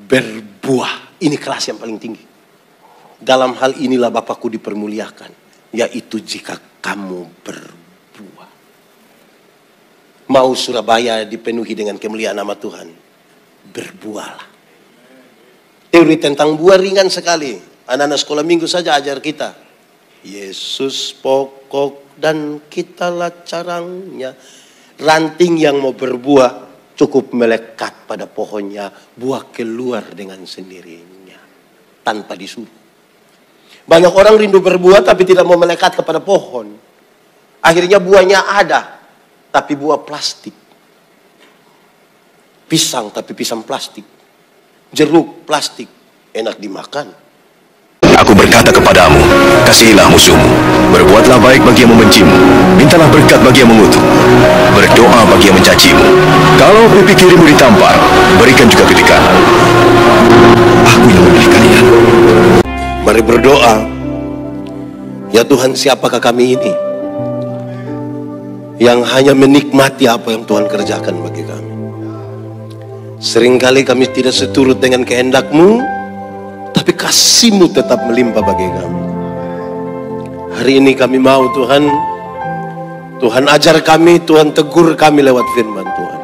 berbuah. Ini kelas yang paling tinggi. Dalam hal inilah Bapakku dipermuliakan, yaitu jika kamu berbuah. Mau Surabaya dipenuhi dengan kemuliaan nama Tuhan, berbuahlah. Teori tentang buah ringan sekali. Anak-anak sekolah minggu saja ajar kita. Yesus pokok dan kitalah carangnya. Ranting yang mau berbuah cukup melekat pada pohonnya, buah keluar dengan sendirinya tanpa disuruh. Banyak orang rindu berbuah tapi tidak mau melekat kepada pohon. Akhirnya buahnya ada, tapi buah plastik. Pisang tapi pisang plastik. Jeruk plastik, enak dimakan. Aku berkata kepadamu, kasihilah musuhmu, berbuatlah baik bagi yang membencimu, mintalah berkat bagi yang mengutuk, berdoa bagi yang mencacimu. Kalau pipi kirimu ditampar, berikan juga pipi kanan. Aku yang memilih kalian. Mari berdoa. Ya Tuhan, siapakah kami ini yang hanya menikmati apa yang Tuhan kerjakan bagi kami? Seringkali kami tidak seturut dengan kehendak-Mu, tapi kasih-Mu tetap melimpah bagi kami. Hari ini kami mau Tuhan, Tuhan ajar kami, Tuhan tegur kami lewat firman Tuhan,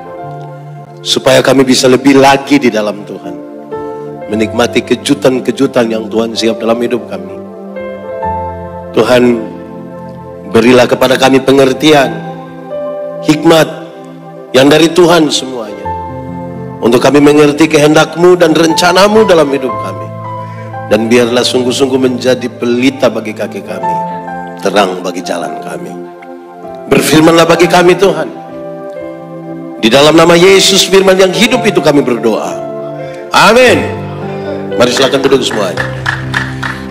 supaya kami bisa lebih lagi di dalam Tuhan, menikmati kejutan-kejutan yang Tuhan siap dalam hidup kami. Tuhan, berilah kepada kami pengertian, hikmat yang dari Tuhan semuanya, untuk kami mengerti kehendak-Mu dan rencana-Mu dalam hidup kami. Dan biarlah sungguh-sungguh menjadi pelita bagi kaki kami, terang bagi jalan kami. Berfirmanlah bagi kami Tuhan. Di dalam nama Yesus firman yang hidup itu kami berdoa. Amin. Mari silakan duduk semuanya.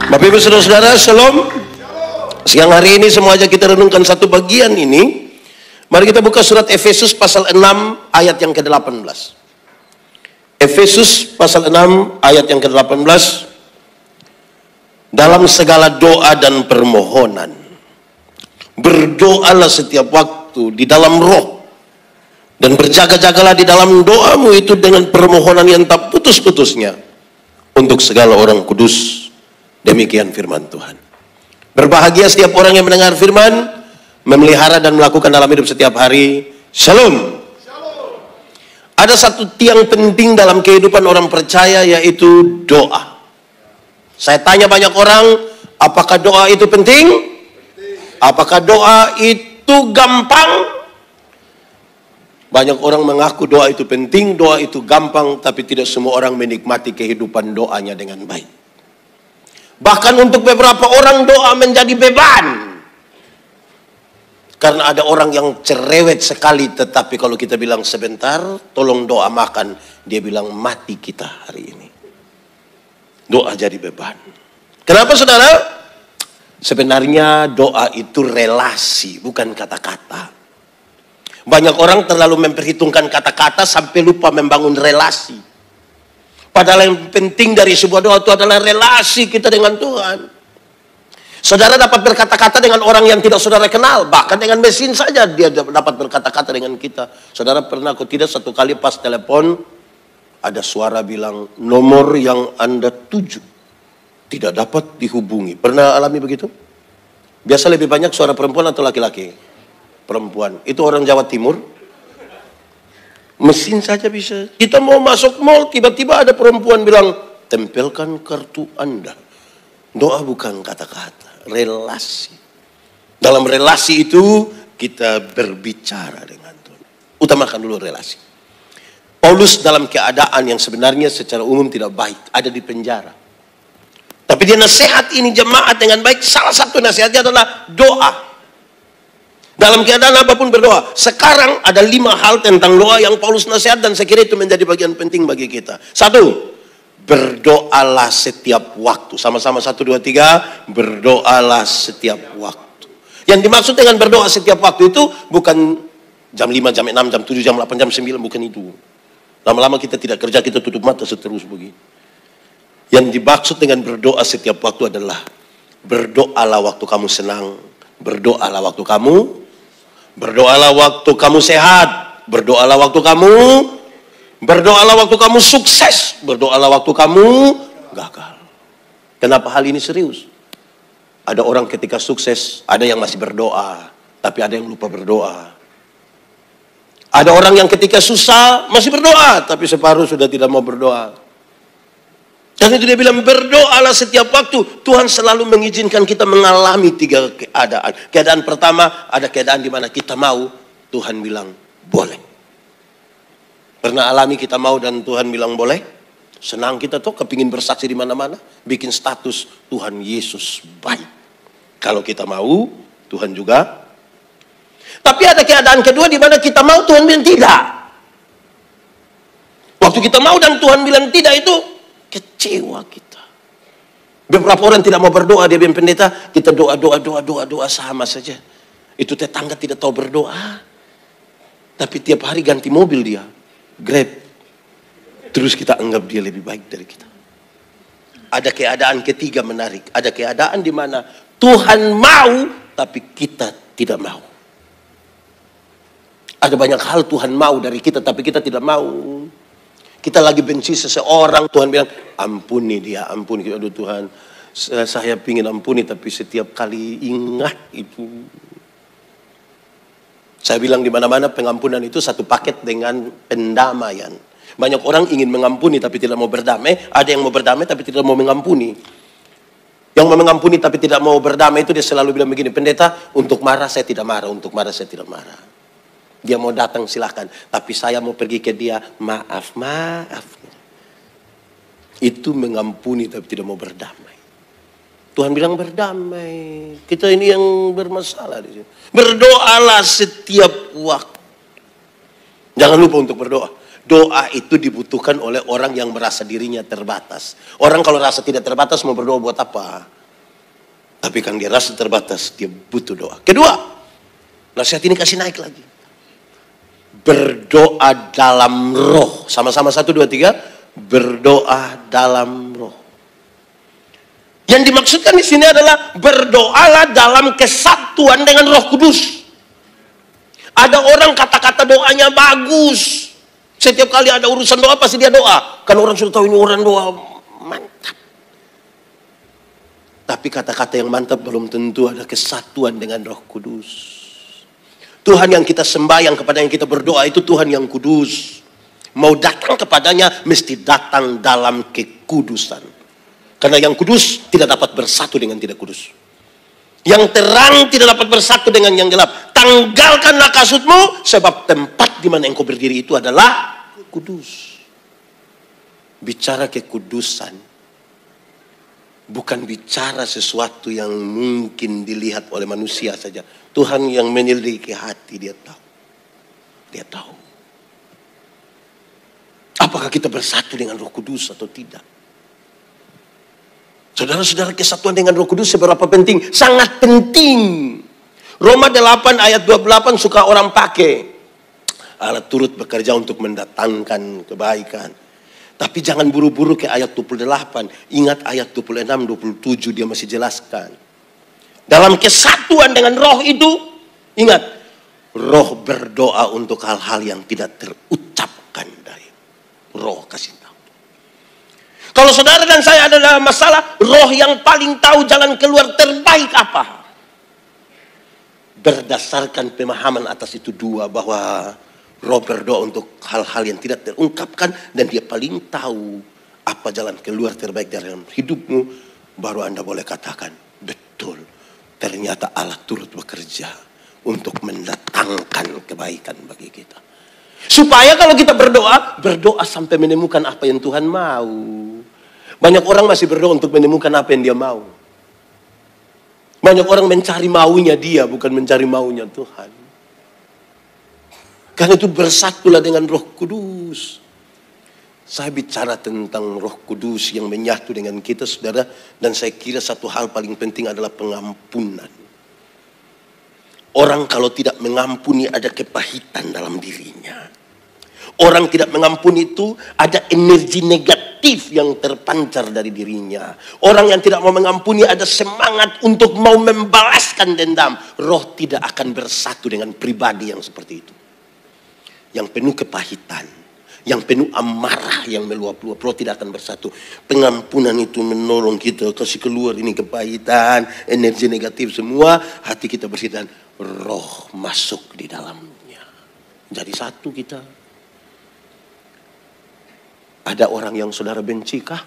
Bapak Ibu Saudara-saudara, Shalom. Siang hari ini semuanya kita renungkan satu bagian ini. Mari kita buka surat Efesus pasal 6 ayat yang ke-18. Efesus pasal 6 ayat yang ke-18. Dalam segala doa dan permohonan, berdoalah setiap waktu di dalam roh, dan berjaga-jagalah di dalam doamu itu dengan permohonan yang tak putus-putusnya untuk segala orang kudus. Demikian firman Tuhan. Berbahagia setiap orang yang mendengar firman, memelihara dan melakukan dalam hidup setiap hari. Shalom. Ada satu tiang penting dalam kehidupan orang percaya, yaitu doa. Saya tanya banyak orang, apakah doa itu penting? Apakah doa itu gampang? Banyak orang mengaku doa itu penting, doa itu gampang, tapi tidak semua orang menikmati kehidupan doanya dengan baik. Bahkan untuk beberapa orang doa menjadi beban. Karena ada orang yang cerewet sekali, tetapi kalau kita bilang sebentar, tolong doa makan, dia bilang mati kita hari ini. Doa jadi beban. Kenapa saudara? Sebenarnya doa itu relasi, bukan kata-kata. Banyak orang terlalu memperhitungkan kata-kata sampai lupa membangun relasi. Padahal yang penting dari sebuah doa itu adalah relasi kita dengan Tuhan. Saudara dapat berkata-kata dengan orang yang tidak saudara kenal. Bahkan dengan mesin saja dia dapat berkata-kata dengan kita. Saudara pernah atau tidak satu kali pas telepon, ada suara bilang, nomor yang Anda tuju tidak dapat dihubungi. Pernah alami begitu? Biasa lebih banyak suara perempuan atau laki-laki? Perempuan. Itu orang Jawa Timur. Mesin saja bisa. Kita mau masuk mall, tiba-tiba ada perempuan bilang, tempelkan kartu Anda. Doa bukan kata-kata, relasi. Dalam relasi itu kita berbicara dengan Tuhan. Utamakan dulu relasi. Paulus dalam keadaan yang sebenarnya secara umum tidak baik, ada di penjara. Tapi dia nasihat ini jemaat dengan baik. Salah satu nasihatnya adalah doa. Dalam keadaan apapun berdoa. Sekarang ada 5 hal tentang doa yang Paulus nasihat, dan saya kira itu menjadi bagian penting bagi kita. 1, berdoalah setiap waktu. Sama-sama 1, 2, 3. Berdoalah setiap waktu. Yang dimaksud dengan berdoa setiap waktu itu bukan jam 5, jam 6, jam 7, jam 8, jam 9, bukan itu. Lama-lama kita tidak kerja, kita tutup mata seterus begini. Yang dimaksud dengan berdoa setiap waktu adalah berdoalah waktu kamu senang, berdoalah waktu kamu sehat, berdoalah waktu kamu Berdoalah waktu kamu sukses, berdoalah waktu kamu gagal. Kenapa hal ini serius? Ada orang ketika sukses, ada yang masih berdoa, tapi ada yang lupa berdoa. Ada orang yang ketika susah masih berdoa, tapi separuh sudah tidak mau berdoa. Dan itu dia bilang, berdoalah setiap waktu. Tuhan selalu mengizinkan kita mengalami 3 keadaan. Keadaan pertama, ada keadaan di mana kita mau, Tuhan bilang boleh. Pernah alami kita mau dan Tuhan bilang boleh? Senang kita tuh, kepingin bersaksi di mana-mana, bikin status Tuhan Yesus baik. Kalau kita mau, Tuhan juga. Tapi ada keadaan kedua di mana kita mau, Tuhan bilang tidak. Waktu kita mau dan Tuhan bilang tidak, itu kecewa kita. Beberapa orang tidak mau berdoa, dia bilang, pendeta, kita doa sama saja. Itu tetangga tidak tahu berdoa, tapi tiap hari ganti mobil dia, Grab. Terus kita anggap dia lebih baik dari kita. Ada keadaan ketiga menarik. Ada keadaan di mana Tuhan mau, tapi kita tidak mau. Ada banyak hal Tuhan mau dari kita, tapi kita tidak mau. Kita lagi benci seseorang, Tuhan bilang, ampuni dia, ampuni. Aduh Tuhan, saya ingin ampuni, tapi setiap kali ingat itu. Saya bilang di mana-mana pengampunan itu satu paket dengan pendamaian. Banyak orang ingin mengampuni tapi tidak mau berdamai. Ada yang mau berdamai tapi tidak mau mengampuni. Yang mau mengampuni tapi tidak mau berdamai itu dia selalu bilang begini, pendeta, untuk marah saya tidak marah, untuk marah saya tidak marah. Dia mau datang silahkan, tapi saya mau pergi ke dia, maaf. Itu mengampuni tapi tidak mau berdamai. Tuhan bilang berdamai. Kita ini yang bermasalah di sini. Berdoalah setiap waktu. Jangan lupa untuk berdoa. Doa itu dibutuhkan oleh orang yang merasa dirinya terbatas. Orang kalau rasa tidak terbatas mau berdoa buat apa? Tapi kan dia rasa terbatas, dia butuh doa. Kedua, nasihat ini kasih naik lagi. Berdoa dalam roh. Sama-sama 1, 2, 3. Berdoa dalam roh. Yang dimaksudkan di sini adalah berdoalah dalam kesatuan dengan Roh Kudus. Ada orang kata-kata doanya bagus. Setiap kali ada urusan doa pasti dia doa. Kan orang sudah tahu ini orang doa mantap. Tapi kata-kata yang mantap belum tentu ada kesatuan dengan Roh Kudus. Tuhan yang kita sembahyang, kepada yang kita berdoa itu Tuhan yang kudus. Mau datang kepadanya mesti datang dalam kekudusan. Karena yang kudus tidak dapat bersatu dengan tidak kudus. Yang terang tidak dapat bersatu dengan yang gelap. Tanggalkanlah kasutmu, sebab tempat di mana engkau berdiri itu adalah kudus. Bicara kekudusan, bukan bicara sesuatu yang mungkin dilihat oleh manusia saja. Tuhan yang menyelidiki hati, dia tahu. Dia tahu. Apakah kita bersatu dengan Roh Kudus atau tidak? Saudara-saudara, kesatuan dengan Roh Kudus seberapa penting? Sangat penting. Roma 8 ayat 28 suka orang pakai. Allah turut bekerja untuk mendatangkan kebaikan. Tapi jangan buru-buru ke ayat 28. Ingat ayat 26, 27 dia masih jelaskan. Dalam kesatuan dengan roh itu, ingat, roh berdoa untuk hal-hal yang tidak terucapkan dari roh kasih tahu. Kalau saudara dan saya ada dalam masalah, roh yang paling tahu jalan keluar terbaik apa? Berdasarkan pemahaman atas itu dua, bahwa roh berdoa untuk hal-hal yang tidak terungkapkan dan dia paling tahu apa jalan keluar terbaik dalam hidupmu, baru Anda boleh katakan, betul, ternyata Allah turut bekerja untuk mendatangkan kebaikan bagi kita. Supaya kalau kita berdoa sampai menemukan apa yang Tuhan mau. Banyak orang masih berdoa untuk menemukan apa yang dia mau. Banyak orang mencari maunya dia, bukan mencari maunya Tuhan. Karena itu bersatulah dengan Roh Kudus. Saya bicara tentang Roh Kudus yang menyatu dengan kita, saudara. Dan saya kira satu hal paling penting adalah pengampunan. Orang kalau tidak mengampuni ada kepahitan dalam dirinya. Orang tidak mengampuni itu ada energi negatif yang terpancar dari dirinya. Orang yang tidak mau mengampuni ada semangat untuk mau membalaskan dendam. Roh tidak akan bersatu dengan pribadi yang seperti itu. Yang penuh kepahitan. Yang penuh amarah yang meluap-luap, roh tidak akan bersatu. Pengampunan itu menolong kita kasih keluar ini kepahitan, energi negatif semua, hati kita bersih dan roh masuk di dalamnya. Jadi satu kita. Ada orang yang saudara benci kah?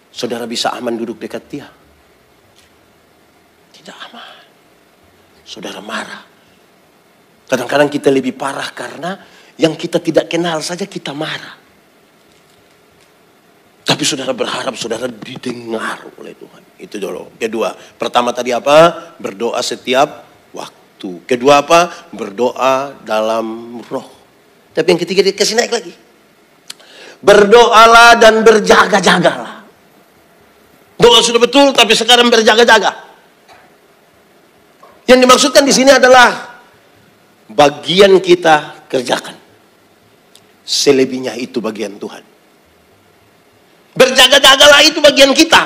Saudara bisa aman duduk dekat dia? Tidak aman. Saudara marah. Kadang-kadang kita lebih parah karena yang kita tidak kenal saja kita marah. Tapi saudara berharap saudara didengar oleh Tuhan. Itu dulu. Kedua, pertama tadi apa? Berdoa setiap waktu. Kedua apa? Berdoa dalam roh. Tapi yang ketiga dia kasih naik lagi. Berdoalah dan berjaga-jagalah. Doa sudah betul, tapi sekarang berjaga-jaga. Yang dimaksudkan di sini adalah bagian kita kerjakan. Selebihnya itu bagian Tuhan. Berjaga-jagalah itu bagian kita.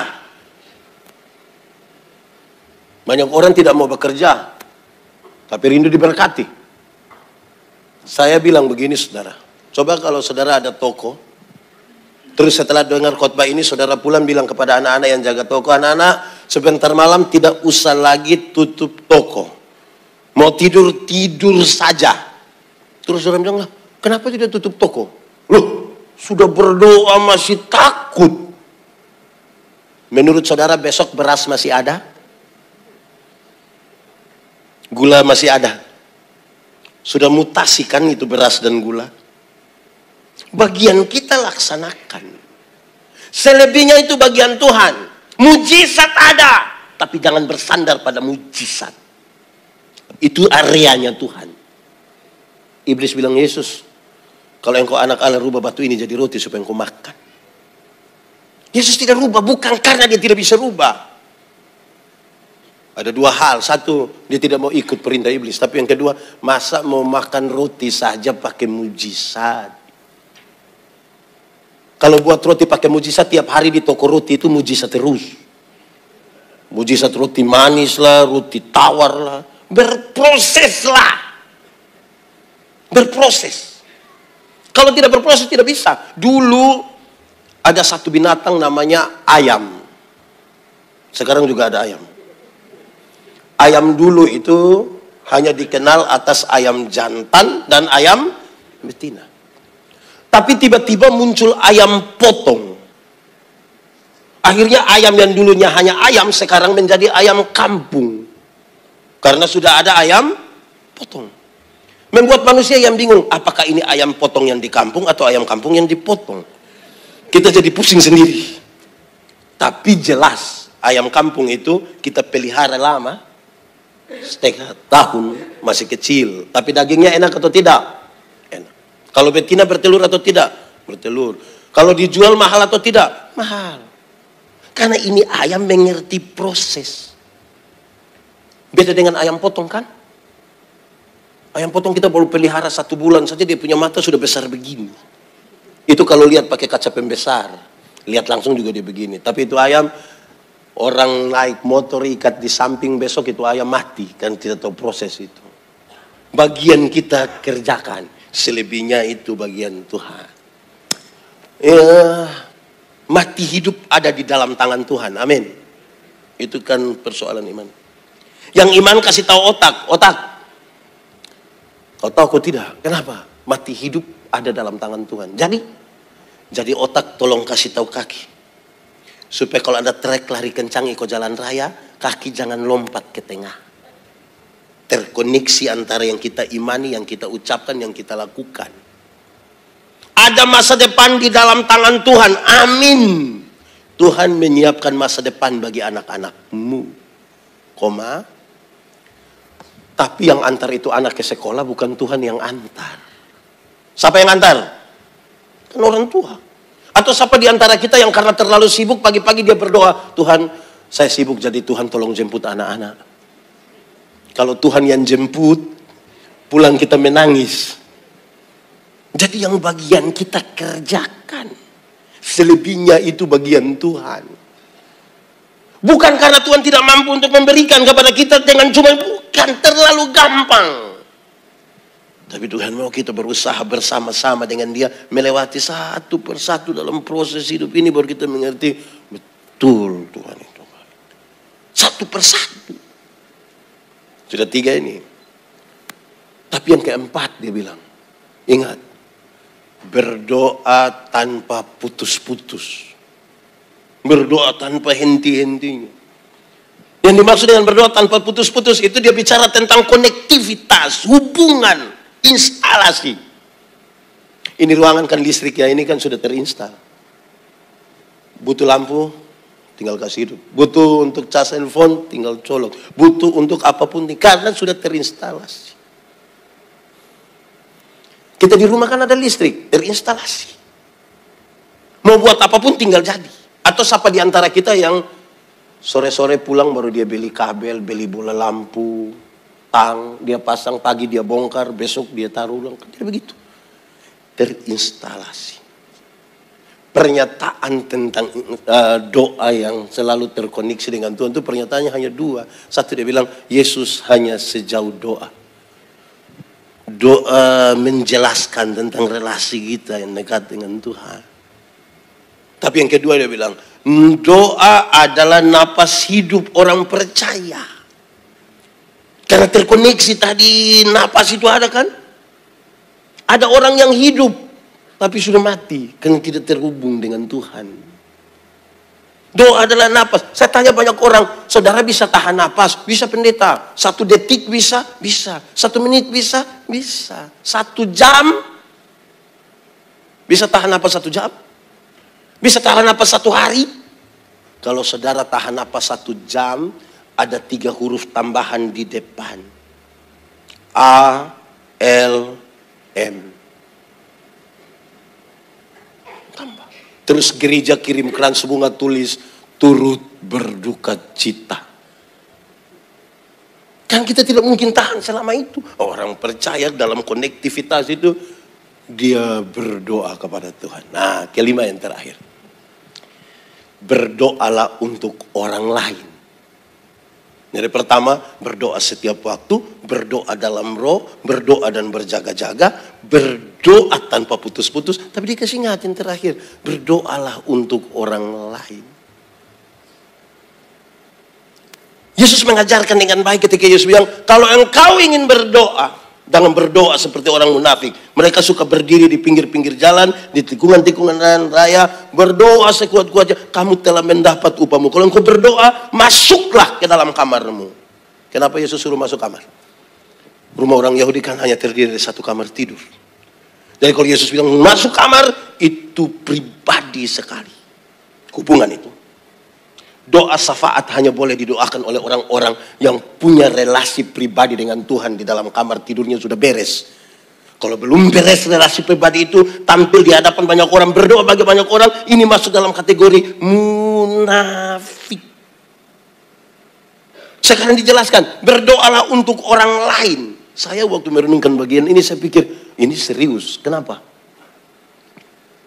Banyak orang tidak mau bekerja, tapi rindu diberkati. Saya bilang begini saudara. Coba kalau saudara ada toko, terus setelah dengar khotbah ini saudara pulang bilang kepada anak-anak yang jaga toko, anak-anak sebentar malam tidak usah lagi tutup toko. Mau tidur, tidur saja. Terus saudara bilang, lah, kenapa tidak tutup toko? Loh, sudah berdoa masih takut. Menurut saudara besok beras masih ada? Gula masih ada? Sudah mutasikan itu beras dan gula? Bagian kita laksanakan. Selebihnya itu bagian Tuhan. Mujizat ada, tapi jangan bersandar pada mujizat. Itu areanya Tuhan. Iblis bilang, Yesus, kalau engkau anak Allah, rubah batu ini jadi roti supaya engkau makan. Yesus tidak rubah, bukan karena dia tidak bisa rubah. Ada dua hal. Satu, dia tidak mau ikut perintah iblis. Tapi yang kedua, masa mau makan roti saja pakai mujizat. Kalau buat roti pakai mujizat, tiap hari di toko roti itu mujizat terus. Mujizat roti manis lah, roti tawar lah. Berproseslah. Berproses. Kalau tidak berproses tidak bisa. Dulu ada satu binatang namanya ayam. Sekarang juga ada ayam. Ayam dulu itu hanya dikenal atas ayam jantan dan ayam betina. Tapi tiba-tiba muncul ayam potong. Akhirnya ayam yang dulunya hanya ayam sekarang menjadi ayam kampung. Karena sudah ada ayam potong. Membuat manusia yang bingung, apakah ini ayam potong yang di kampung atau ayam kampung yang dipotong. Kita jadi pusing sendiri. Tapi jelas, ayam kampung itu kita pelihara lama. Setengah tahun, masih kecil. Tapi dagingnya enak atau tidak? Enak. Kalau betina bertelur atau tidak? Bertelur. Kalau dijual mahal atau tidak? Mahal. Karena ini ayam mengerti proses. Beda dengan ayam potong kan? Ayam potong kita baru pelihara 1 bulan saja dia punya mata sudah besar begini. Itu kalau lihat pakai kaca pembesar. Lihat langsung juga dia begini. Tapi itu ayam, orang naik motor ikat di samping besok itu ayam mati. Kan tidak tahu proses itu. Bagian kita kerjakan. Selebihnya itu bagian Tuhan. Mati hidup ada di dalam tangan Tuhan. Amin. Itu kan persoalan iman. Yang iman kasih tahu otak. Kau tahu kau tidak? Kenapa? Mati hidup ada dalam tangan Tuhan. Jadi otak tolong kasih tahu kaki. Supaya kalau ada trek lari kencang ikut jalan raya, kaki jangan lompat ke tengah. Terkoneksi antara yang kita imani, yang kita ucapkan, yang kita lakukan. Ada masa depan di dalam tangan Tuhan. Amin. Tuhan menyiapkan masa depan bagi anak-anakmu. Tapi yang antar itu anak ke sekolah bukan Tuhan yang antar. Siapa yang antar? Kan orang tua. Atau siapa di antara kita yang karena terlalu sibuk pagi-pagi dia berdoa, Tuhan saya sibuk jadi Tuhan tolong jemput anak-anak. Kalau Tuhan yang jemput, pulang kita menangis. Jadi yang bagian kita kerjakan. Selebihnya itu bagian Tuhan. Bukan karena Tuhan tidak mampu untuk memberikan kepada kita dengan cuma bukan terlalu gampang. Tapi Tuhan mau kita berusaha bersama-sama dengan Dia melewati satu persatu dalam proses hidup ini, baru kita mengerti betul Tuhan itu. Satu persatu. Sudah 3 ini. Tapi yang keempat dia bilang, ingat, berdoa tanpa putus-putus. Berdoa tanpa henti-hentinya. Yang dimaksud dengan berdoa tanpa putus-putus itu dia bicara tentang konektivitas, hubungan, instalasi. Ini ruangan kan listrik ya, ini kan sudah terinstal. Butuh lampu, tinggal kasih hidup. Butuh untuk cas handphone, tinggal colok. Butuh untuk apapun, karena sudah terinstalasi. Kita di rumah kan ada listrik, terinstalasi. Mau buat apapun tinggal jadi. Atau siapa di antara kita yang sore-sore pulang baru dia beli kabel, beli bola lampu, tang, dia pasang, pagi dia bongkar, besok dia taruh ulang. Tidak begitu. Terinstalasi. Pernyataan tentang doa yang selalu terkoneksi dengan Tuhan itu pernyataannya hanya 2. Satu dia bilang, Yesus hanya sejauh doa. Doa menjelaskan tentang relasi kita yang dekat dengan Tuhan. Tapi yang kedua dia bilang, doa adalah napas hidup orang percaya. Karena terkoneksi tadi, napas itu ada kan? Ada orang yang hidup, tapi sudah mati karena tidak terhubung dengan Tuhan. Doa adalah napas. Saya tanya banyak orang, saudara bisa tahan napas? Bisa pendeta. 1 detik bisa? Bisa. 1 menit bisa? Bisa. 1 jam? Bisa tahan napas 1 jam? Bisa tahan napas 1 hari? Kalau saudara tahan napas 1 jam, ada 3 huruf tambahan di depan. A, L, M. Tambah. Terus gereja kirim krans bunga tulis, turut berduka cita. Kan kita tidak mungkin tahan selama itu. Orang percaya dalam konektivitas itu, dia berdoa kepada Tuhan. Nah, kelima yang terakhir. Berdoalah untuk orang lain. Jadi pertama, berdoa setiap waktu, berdoa dalam roh, berdoa dan berjaga-jaga, berdoa tanpa putus-putus. Tapi dikasih ingat yang terakhir, berdoalah untuk orang lain. Yesus mengajarkan dengan baik ketika Yesus bilang, kalau engkau ingin berdoa, jangan berdoa seperti orang munafik. Mereka suka berdiri di pinggir-pinggir jalan, di tikungan-tikungan raya, berdoa sekuat-kuatnya. Kamu telah mendapat upahmu. Kalau engkau berdoa, masuklah ke dalam kamarmu. Kenapa Yesus suruh masuk kamar? Rumah orang Yahudi kan hanya terdiri dari 1 kamar tidur. Jadi kalau Yesus bilang masuk kamar, itu pribadi sekali. Hubungan itu. Doa syafaat hanya boleh didoakan oleh orang-orang yang punya relasi pribadi dengan Tuhan di dalam kamar tidurnya sudah beres. Kalau belum beres relasi pribadi itu, tampil di hadapan banyak orang, berdoa bagi banyak orang, ini masuk dalam kategori munafik. Sekarang dijelaskan, berdoalah untuk orang lain. Saya waktu merenungkan bagian ini, saya pikir, ini serius. Kenapa?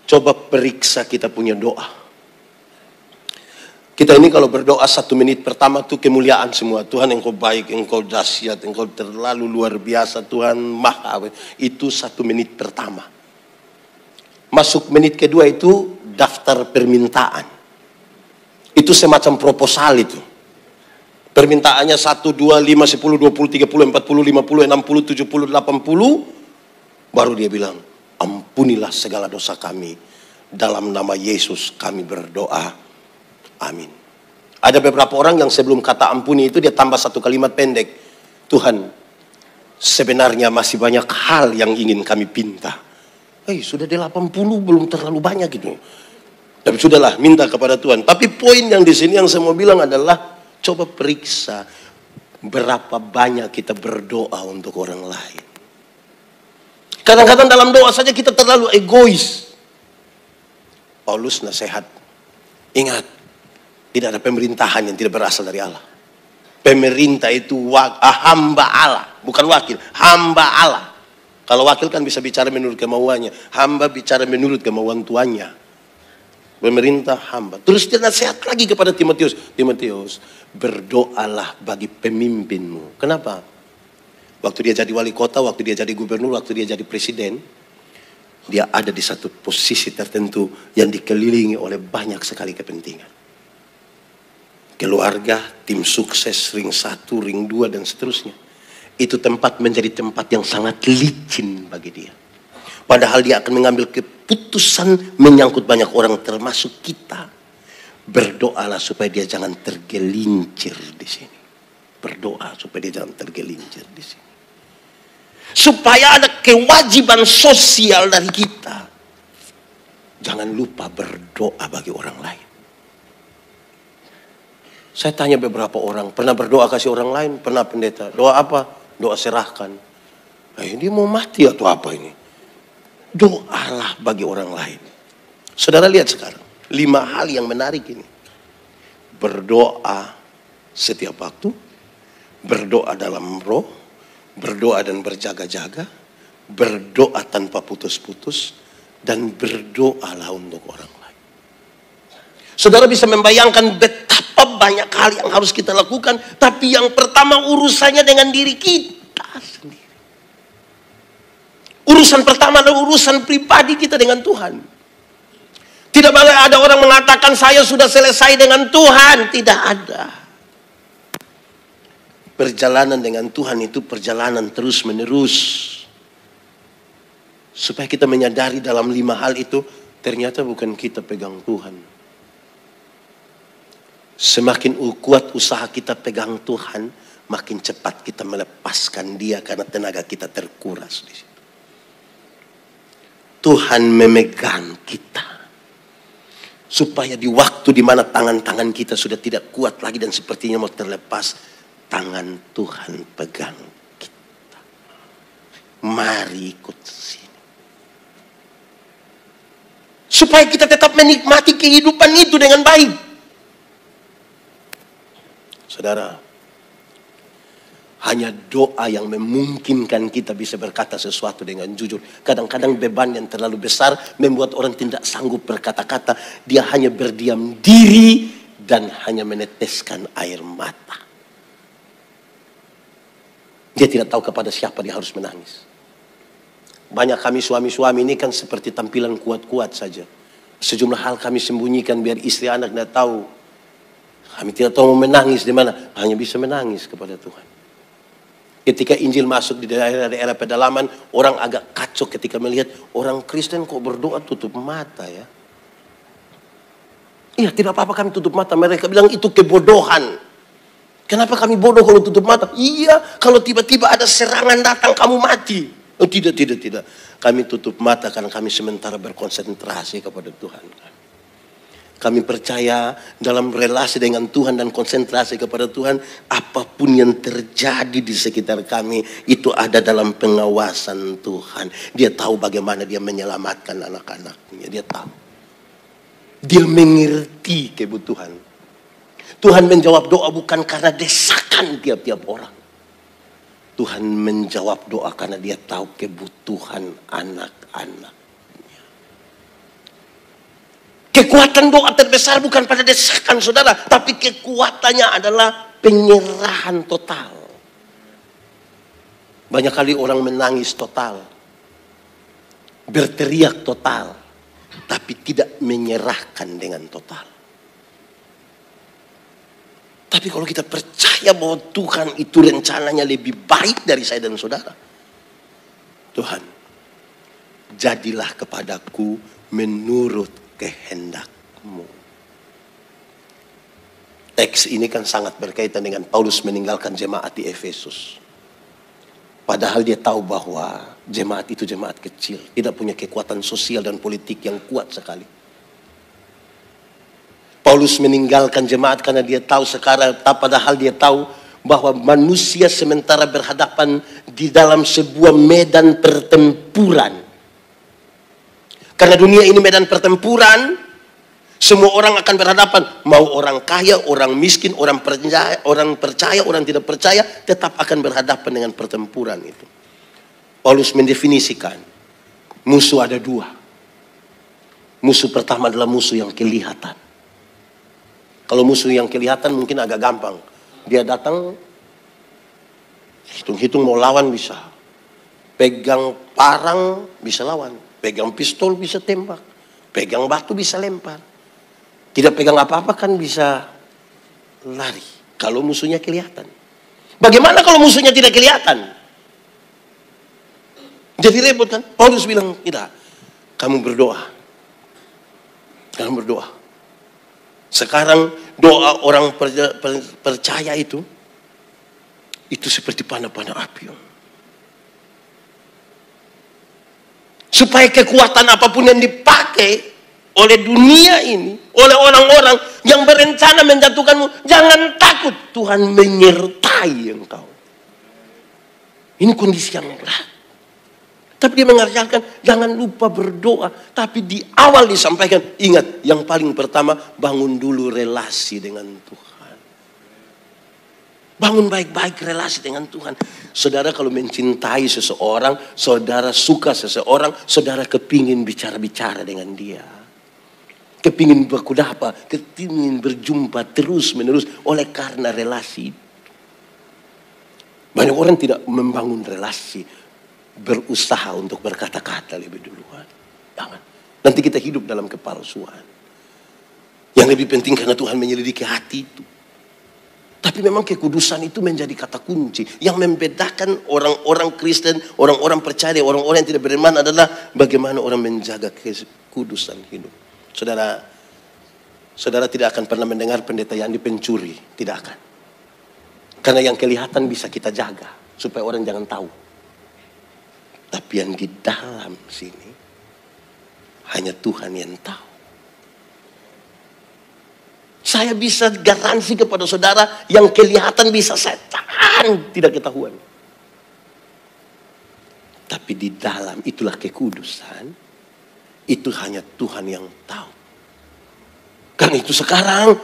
Coba periksa kita punya doa. Kita ini kalau berdoa 1 menit pertama tuh kemuliaan semua. Tuhan engkau baik, engkau dahsyat, engkau terlalu luar biasa, Tuhan maha. Itu 1 menit pertama. Masuk menit kedua itu daftar permintaan. Itu semacam proposal itu. Permintaannya 1, 2, 5, 10, 20, 30, 40, 50, 60, 70, 80. Baru dia bilang, ampunilah segala dosa kami. Dalam nama Yesus kami berdoa. Amin. Ada beberapa orang yang sebelum kata ampuni itu dia tambah 1 kalimat pendek. Tuhan, sebenarnya masih banyak hal yang ingin kami pinta. Sudah di 80 belum terlalu banyak gitu. Tapi sudahlah, minta kepada Tuhan. Tapi poin yang di sini yang saya mau bilang adalah, coba periksa berapa banyak kita berdoa untuk orang lain. Kadang-kadang dalam doa saja kita terlalu egois. Paulus nasihat, ingat, tidak ada pemerintahan yang tidak berasal dari Allah. Pemerintah itu hamba Allah, bukan wakil, hamba Allah. Kalau wakil kan bisa bicara menurut kemauannya, hamba bicara menurut kemauan tuannya. Pemerintah hamba. Terus dia nasihat lagi kepada Timotius, Timotius, berdoalah bagi pemimpinmu. Kenapa? Waktu dia jadi wali kota, waktu dia jadi gubernur, waktu dia jadi presiden, dia ada di satu posisi tertentu yang dikelilingi oleh banyak sekali kepentingan. Keluarga, tim sukses, ring 1, ring 2, dan seterusnya. Itu tempat menjadi tempat yang sangat licin bagi dia. Padahal dia akan mengambil keputusan menyangkut banyak orang termasuk kita. Berdoalah supaya dia jangan tergelincir di sini. Berdoa supaya dia jangan tergelincir di sini. Supaya ada kewajiban sosial dari kita. Jangan lupa berdoa bagi orang lain. Saya tanya beberapa orang, pernah berdoa kasih orang lain? Pernah pendeta. Doa apa? Doa serahkan. Ini mau mati atau apa ini? Doalah bagi orang lain. Saudara lihat sekarang, 5 hal yang menarik ini. Berdoa setiap waktu, berdoa dalam roh, berdoa dan berjaga-jaga, berdoa tanpa putus-putus, dan berdoalah untuk orang lain. Saudara bisa membayangkan betapa banyak hal yang harus kita lakukan, tapi yang pertama urusannya dengan diri kita sendiri. Urusan pertama adalah urusan pribadi kita dengan Tuhan. Tidak boleh ada orang mengatakan saya sudah selesai dengan Tuhan. Tidak ada. Perjalanan dengan Tuhan itu perjalanan terus menerus. Supaya kita menyadari dalam 5 hal itu, ternyata bukan kita pegang Tuhan. Semakin kuat usaha kita pegang Tuhan, makin cepat kita melepaskan Dia karena tenaga kita terkuras di situ. Tuhan memegang kita. Supaya di waktu di mana tangan-tangan kita sudah tidak kuat lagi dan sepertinya mau terlepas, tangan Tuhan pegang kita. Mari ikut sini. Supaya kita tetap menikmati kehidupan itu dengan baik. Saudara, hanya doa yang memungkinkan kita bisa berkata sesuatu dengan jujur. Kadang-kadang beban yang terlalu besar membuat orang tidak sanggup berkata-kata. Dia hanya berdiam diri dan hanya meneteskan air mata. Dia tidak tahu kepada siapa dia harus menangis. Banyak kami suami-suami ini kan seperti tampilan kuat-kuat saja. Sejumlah hal kami sembunyikan biar istri anak tidak tahu. Kami tidak tahu mau menangis di mana. Hanya bisa menangis kepada Tuhan. Ketika Injil masuk di daerah-daerah pedalaman, orang agak kacau ketika melihat orang Kristen kok berdoa tutup mata ya. Iya, tidak apa-apa kami tutup mata. Mereka bilang itu kebodohan. Kenapa kami bodoh kalau tutup mata? Iya, kalau tiba-tiba ada serangan datang kamu mati. Oh, tidak. Kami tutup mata karena kami sementara berkonsentrasi kepada Tuhan. Kami percaya dalam relasi dengan Tuhan dan konsentrasi kepada Tuhan, apapun yang terjadi di sekitar kami itu ada dalam pengawasan Tuhan. Dia tahu bagaimana dia menyelamatkan anak-anaknya. Dia tahu. Dia mengerti kebutuhan. Tuhan menjawab doa bukan karena desakan tiap-tiap orang. Tuhan menjawab doa karena dia tahu kebutuhan anak-anak. Kekuatan doa terbesar bukan pada desakan saudara, tapi kekuatannya adalah penyerahan total. Banyak kali orang menangis total, berteriak total, tapi tidak menyerahkan dengan total. Tapi kalau kita percaya bahwa Tuhan itu rencananya lebih baik dari saya dan saudara. Tuhan, jadilah kepadaku menurut kehendak-Mu. Teks ini kan sangat berkaitan dengan Paulus meninggalkan jemaat di Efesus. Padahal dia tahu bahwa jemaat itu jemaat kecil, tidak punya kekuatan sosial dan politik yang kuat sekali. Paulus meninggalkan jemaat karena dia tahu sekarang, padahal dia tahu bahwa manusia sementara berhadapan di dalam sebuah medan pertempuran. Karena dunia ini medan pertempuran, semua orang akan berhadapan. Mau orang kaya, orang miskin, orang percaya, orang tidak percaya, tetap akan berhadapan dengan pertempuran itu. Paulus mendefinisikan, musuh ada 2. Musuh pertama adalah musuh yang kelihatan. Kalau musuh yang kelihatan mungkin agak gampang. Dia datang, Hitung-hitung mau lawan bisa. Pegang parang bisa lawan. Pegang pistol bisa tembak. Pegang batu bisa lempar. Tidak pegang apa-apa kan bisa lari. Kalau musuhnya kelihatan. Bagaimana kalau musuhnya tidak kelihatan? Jadi repot kan? Paulus bilang, tidak. Kamu berdoa. Kamu berdoa. Sekarang doa orang percaya itu seperti panah-panah api. Supaya kekuatan apapun yang dipakai oleh dunia ini, oleh orang-orang yang berencana menjatuhkanmu, jangan takut. Tuhan menyertai engkau. Ini kondisi yang berat. Tapi dia mengajarkan, jangan lupa berdoa. Tapi di awal disampaikan, ingat, yang paling pertama, bangun dulu relasi dengan Tuhan. Bangun baik-baik relasi dengan Tuhan. Saudara kalau mencintai seseorang, saudara suka seseorang, saudara kepingin bicara-bicara dengan dia. Kepingin berkudapa, kepingin berjumpa terus-menerus oleh karena relasi. Banyak orang tidak membangun relasi, berusaha untuk berkata-kata lebih duluan. Jangan. Nanti kita hidup dalam kepalsuan. Yang lebih penting karena Tuhan menyelidiki hati itu. Tapi memang kekudusan itu menjadi kata kunci. Yang membedakan orang-orang Kristen, orang-orang percaya, orang-orang yang tidak beriman adalah bagaimana orang menjaga kekudusan hidup. Saudara tidak akan pernah mendengar pendeta Yandi pencuri. Tidak akan. Karena yang kelihatan bisa kita jaga. Supaya orang jangan tahu. Tapi yang di dalam sini hanya Tuhan yang tahu. Saya bisa garansi kepada saudara yang kelihatan bisa setan tidak ketahuan. Tapi di dalam itulah kekudusan. Itu hanya Tuhan yang tahu. Karena itu sekarang,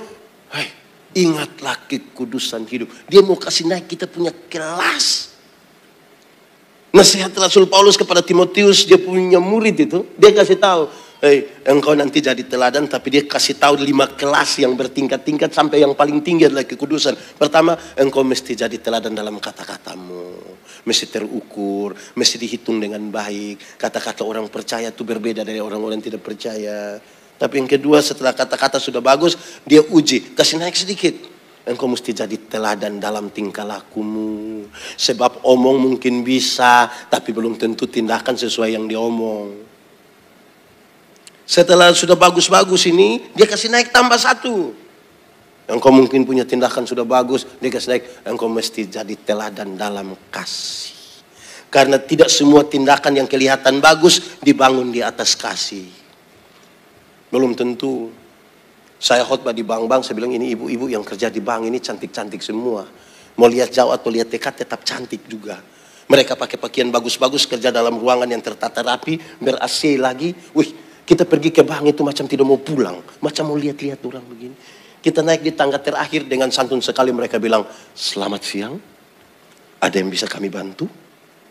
ingatlah kekudusan hidup. Dia mau kasih naik kita punya kelas. Nasihat Rasul Paulus kepada Timotius, dia punya murid itu, dia kasih tahu, engkau nanti jadi teladan, tapi dia kasih tahu 5 kelas yang bertingkat-tingkat sampai yang paling tinggi adalah kekudusan. Pertama, engkau mesti jadi teladan dalam kata-katamu, mesti terukur, mesti dihitung dengan baik. Kata-kata orang percaya itu berbeda dari orang-orang yang tidak percaya. Tapi yang kedua, setelah kata-kata sudah bagus, dia uji, kasih naik sedikit. Engkau mesti jadi teladan dalam tingkah lakumu. Sebab omong mungkin bisa, tapi belum tentu tindakan sesuai yang diomong. Setelah sudah bagus-bagus ini, dia kasih naik tambah 1. Engkau mungkin punya tindakan sudah bagus, dia kasih naik. Engkau mesti jadi teladan dalam kasih. Karena tidak semua tindakan yang kelihatan bagus dibangun di atas kasih. Belum tentu. Saya khotbah di bank-bank, saya bilang ini ibu-ibu yang kerja di bank ini cantik-cantik semua. Mau lihat jauh atau lihat dekat tetap cantik juga. Mereka pakai pakaian bagus-bagus, kerja dalam ruangan yang tertata rapi, ber-AC lagi. Wih, kita pergi ke bank itu macam tidak mau pulang. Macam mau lihat-lihat orang begini. Kita naik di tangga terakhir dengan santun sekali mereka bilang, selamat siang, ada yang bisa kami bantu?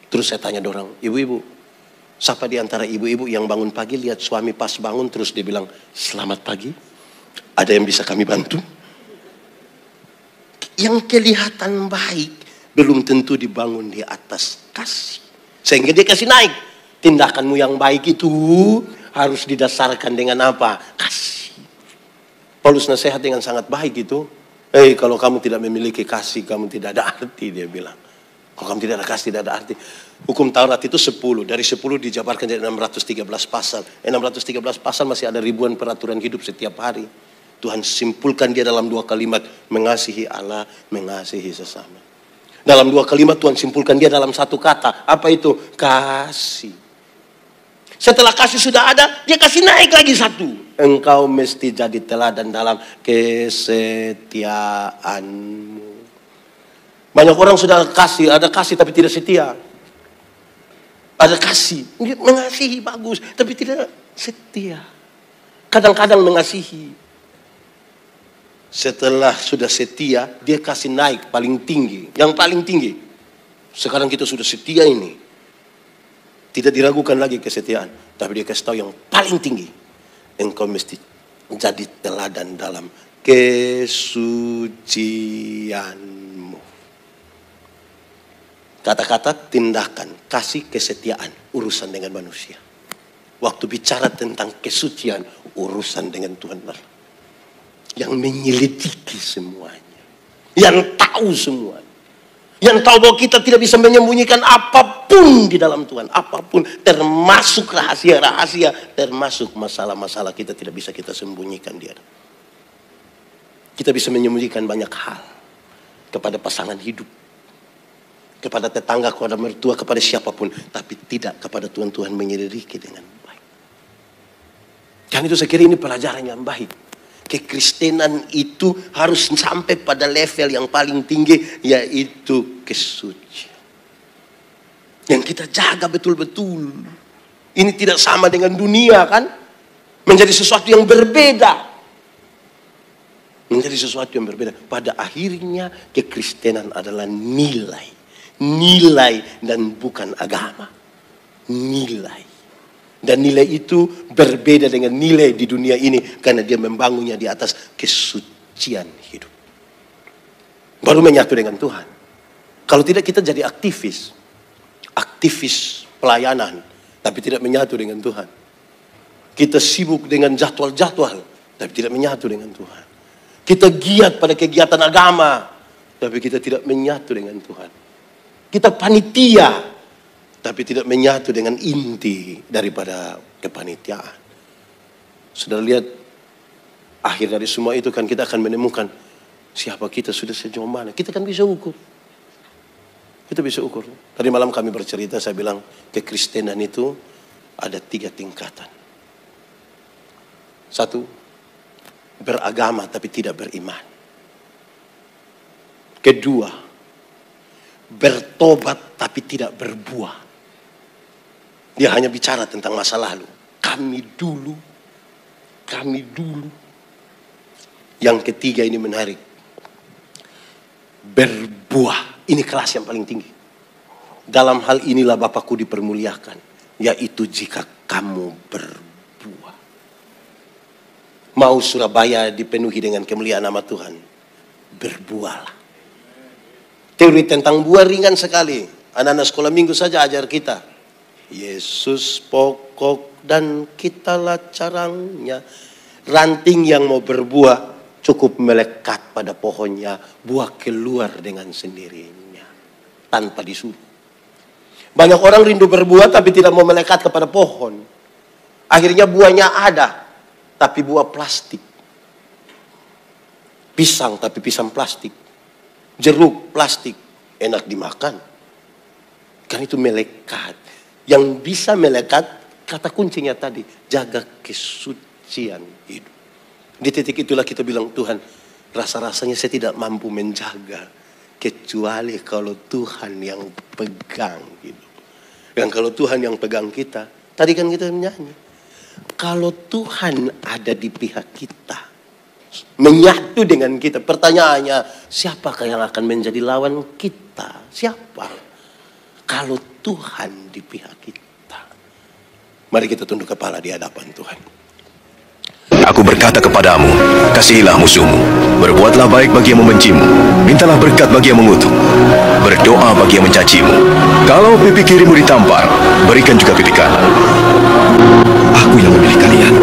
Terus saya tanya dorang, ibu-ibu, siapa di antara ibu-ibu yang bangun pagi lihat suami pas bangun terus dia bilang, selamat pagi? Ada yang bisa kami bantu? Yang kelihatan baik belum tentu dibangun di atas kasih. Sehingga dia kasih naik. Tindakanmu yang baik itu harus didasarkan dengan apa? Kasih. Paulus nasihat dengan sangat baik itu. Kalau kamu tidak memiliki kasih, kamu tidak ada arti, dia bilang. Kalau kamu tidak ada kasih, tidak ada arti. Hukum Taurat itu 10. Dari 10 dijabarkan jadi 613 pasal. 613 pasal masih ada ribuan peraturan hidup setiap hari. Tuhan simpulkan dia dalam 2 kalimat. Mengasihi Allah, mengasihi sesama. Dalam 2 kalimat Tuhan simpulkan dia dalam 1 kata. Apa itu? Kasih. Setelah kasih sudah ada, dia kasih naik lagi 1. Engkau mesti jadi teladan dalam kesetiaanmu. Banyak orang sudah ada kasih tapi tidak setia. Ada kasih, mengasihi bagus, tapi tidak setia. Kadang-kadang mengasihi. Setelah sudah setia, dia kasih naik paling tinggi. Yang paling tinggi. Sekarang kita sudah setia ini. Tidak diragukan lagi kesetiaan. Tapi dia kasih tahu yang paling tinggi. Engkau mesti jadi teladan dalam kesucianmu. Kata-kata, tindakan, kasih, kesetiaan, urusan dengan manusia. Waktu bicara tentang kesucian, urusan dengan Tuhan Allah. Yang menyelidiki semuanya. Yang tahu semuanya. Yang tahu bahwa kita tidak bisa menyembunyikan apapun di dalam Tuhan. Apapun, termasuk rahasia-rahasia, termasuk masalah-masalah kita tidak bisa kita sembunyikan dia. Kita bisa menyembunyikan banyak hal. Kepada pasangan hidup. Kepada tetangga, kepada mertua, kepada siapapun. Tapi tidak kepada Tuhan menyelidiki dengan baik. Kan itu saya kira ini pelajaran yang baik. Kekristenan itu harus sampai pada level yang paling tinggi, yaitu kesucian. Yang kita jaga betul-betul. Ini tidak sama dengan dunia kan? Menjadi sesuatu yang berbeda. Menjadi sesuatu yang berbeda. Pada akhirnya kekristenan adalah nilai. Nilai dan bukan agama. Nilai. Dan nilai itu berbeda dengan nilai di dunia ini. Karena dia membangunnya di atas kesucian hidup. Baru menyatu dengan Tuhan. Kalau tidak kita jadi aktivis. Aktivis pelayanan. Tapi tidak menyatu dengan Tuhan. Kita sibuk dengan jadwal-jadwal. Tapi tidak menyatu dengan Tuhan. Kita giat pada kegiatan agama. Tapi kita tidak menyatu dengan Tuhan. Kita panitia. Tapi tidak menyatu dengan inti daripada kepanitiaan. Sudah lihat, akhir dari semua itu kan kita akan menemukan siapa kita sudah sejauh mana. Kita kan bisa ukur. Kita bisa ukur. Tadi malam kami bercerita, saya bilang kekristenan itu ada 3 tingkatan. 1, beragama tapi tidak beriman. 2, bertobat tapi tidak berbuah. Dia hanya bicara tentang masa lalu. Kami dulu. Yang ketiga ini menarik. Berbuah. Ini kelas yang paling tinggi. Dalam hal inilah Bapakku dipermuliakan. Yaitu jika kamu berbuah. Mau Surabaya dipenuhi dengan kemuliaan nama Tuhan. Berbuahlah. Teori tentang buah ringan sekali. Anak-anak sekolah minggu saja ajar kita. Yesus pokok dan kitalah carangnya. Ranting yang mau berbuah cukup melekat pada pohonnya. Buah keluar dengan sendirinya. Tanpa disuruh. Banyak orang rindu berbuah tapi tidak mau melekat kepada pohon. Akhirnya buahnya ada. Tapi buah plastik. Pisang tapi pisang plastik. Jeruk plastik. Enak dimakan. Kan itu melekat. Yang bisa melekat, kata kuncinya tadi, jaga kesucian hidup. Di titik itulah kita bilang, Tuhan, rasa-rasanya saya tidak mampu menjaga. Kecuali kalau Tuhan yang pegang hidup. Dan kalau Tuhan yang pegang kita, tadi kan kita menyanyi. Kalau Tuhan ada di pihak kita, menyatu dengan kita. Pertanyaannya, siapakah yang akan menjadi lawan kita? Siapa? Kalau Tuhan di pihak kita. Mari kita tunduk kepala di hadapan Tuhan. Aku berkata kepadamu, kasihilah musuhmu, berbuatlah baik bagi yang membencimu, mintalah berkat bagi yang mengutuk, berdoa bagi yang mencacimu. Kalau pipi kirimu ditampar, berikan juga pipi kanan. Aku yang memilih kalian.